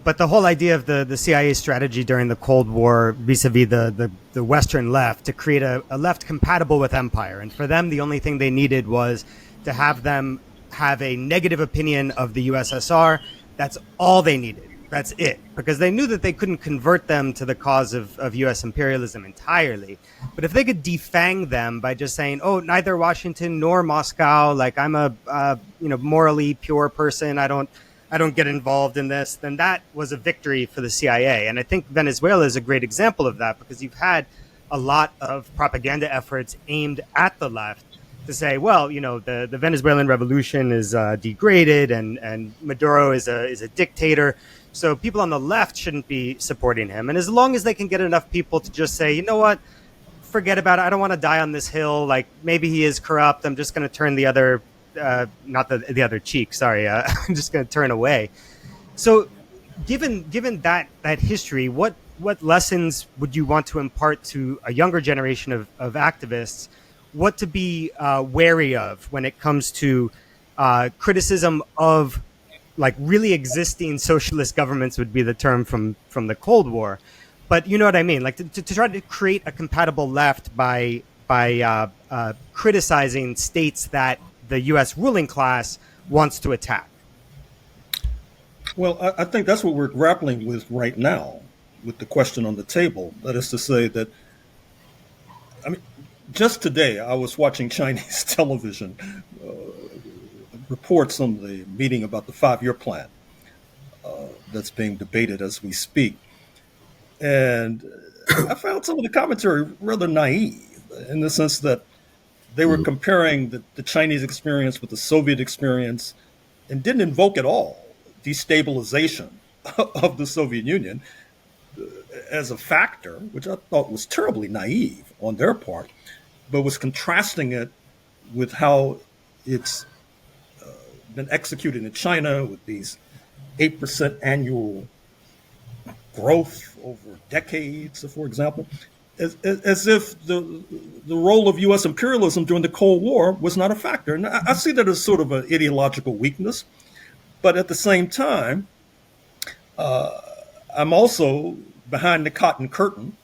But the whole idea of the CIA strategy during the Cold War vis-a-vis the Western left to create a left compatible with empire. And for them, the only thing they needed was to have them have a negative opinion of the USSR. That's all they needed. That's it. Because they knew that they couldn't convert them to the cause of US imperialism entirely. But if they could defang them by just saying, oh, neither Washington nor Moscow, like I'm a morally pure person, I don't get involved in this, then that was a victory for the CIA. And I think Venezuela is a great example of that, because you've had a lot of propaganda efforts aimed at the left to say, well, the Venezuelan revolution is degraded, and Maduro is a dictator. So people on the left shouldn't be supporting him. And as long as they can get enough people to just say, you know what, forget about it. I don't want to die on this hill. Like, maybe he is corrupt. I'm just going to turn the other not the other cheek. Sorry, I'm just going to turn away. So, given that history, what lessons would you want to impart to a younger generation of activists? What to be wary of when it comes to criticism of like really existing socialist governments would be the term from the Cold War, but you know what I mean. Like to try to create a compatible left by criticizing states that the U.S. ruling class wants to attack. Well, I think that's what we're grappling with right now, with the question on the table. That is to say that, I mean, just today I was watching Chinese television reports on the meeting about the 5-year plan that's being debated as we speak. And I found some of the commentary rather naive, in the sense that they were comparing the Chinese experience with the Soviet experience, and didn't invoke at all destabilization of the Soviet Union as a factor, which I thought was terribly naive on their part, but was contrasting it with how it's been executed in China with these 8% annual growth over decades, for example, as if the role of U.S. imperialism during the Cold War was not a factor. And I see that as sort of an ideological weakness. But at the same time, I'm also behind the Cotton Curtain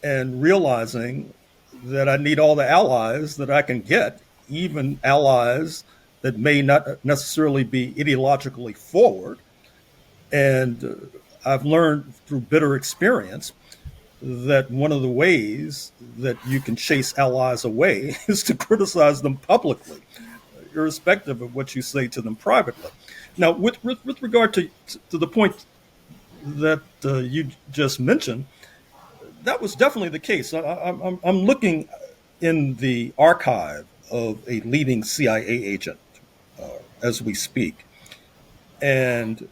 and realizing that I need all the allies that I can get, even allies that may not necessarily be ideologically forward. And I've learned through bitter experience that one of the ways that you can chase allies away is to criticize them publicly, irrespective of what you say to them privately. Now, with regard to the point that you just mentioned, that was definitely the case. I'm looking in the archive of a leading CIA agent as we speak, and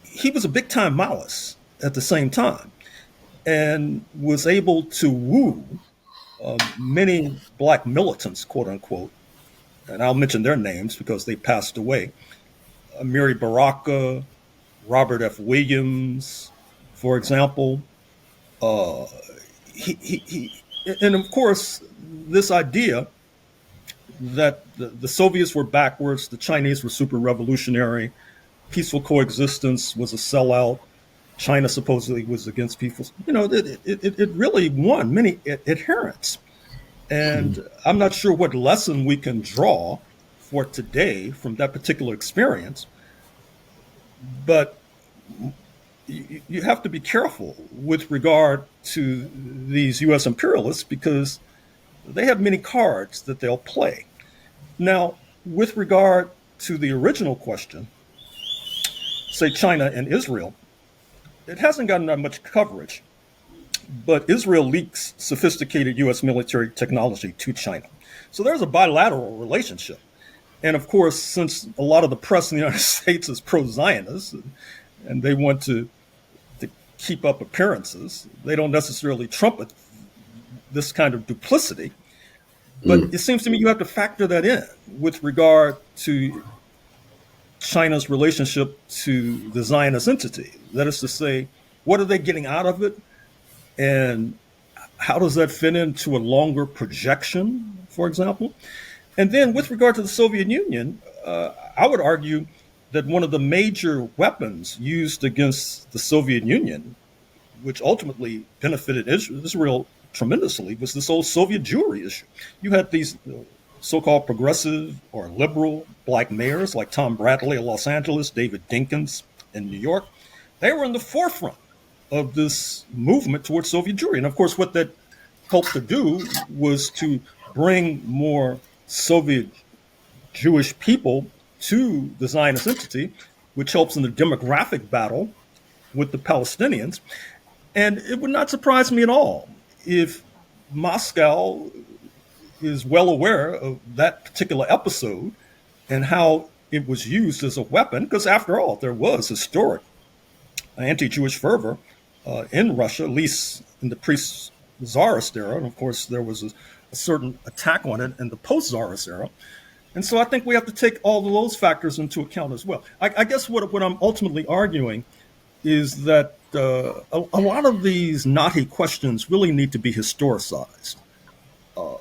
he was a big-time Maoist at the same time, and was able to woo many black militants, quote unquote, and I'll mention their names because they passed away. Amiri Baraka, Robert F. Williams, for example. And of course, this idea that the Soviets were backwards, the Chinese were super revolutionary, peaceful coexistence was a sellout, China supposedly was against people. It really won many adherents. And I'm not sure what lesson we can draw for today from that particular experience. But you have to be careful with regard to these U.S. imperialists, because they have many cards that they'll play. Now, with regard to the original question, say China and Israel, it hasn't gotten that much coverage, but Israel leaks sophisticated U.S. military technology to China. So there's a bilateral relationship. And of course, since a lot of the press in the United States is pro-Zionist and they want to keep up appearances, they don't necessarily trumpet this kind of duplicity. But it seems to me you have to factor that in with regard to China's relationship to the Zionist entity. That is to say, what are they getting out of it? And how does that fit into a longer projection, for example? And then with regard to the Soviet Union, I would argue that one of the major weapons used against the Soviet Union, which ultimately benefited Israel tremendously, was this old Soviet Jewry issue. You had these so-called progressive or liberal black mayors like Tom Bradley of Los Angeles, David Dinkins in New York. They were in the forefront of this movement towards Soviet Jewry. And of course, what that helped to do was to bring more Soviet Jewish people to the Zionist entity, which helps in the demographic battle with the Palestinians. And it would not surprise me at all if Moscow is well aware of that particular episode and how it was used as a weapon, because after all, there was historic anti-Jewish fervor in Russia, at least in the pre-Tsarist era. And of course, there was a certain attack on it in the post-Tsarist era. And so I think we have to take all of those factors into account as well. I guess what I'm ultimately arguing is that a lot of these knotty questions really need to be historicized,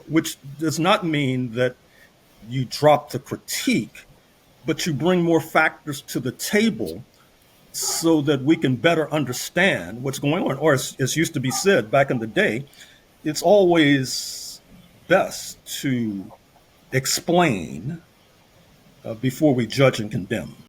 which does not mean that you drop the critique, but you bring more factors to the table so that we can better understand what's going on. Or as used to be said back in the day, it's always best to explain before we judge and condemn.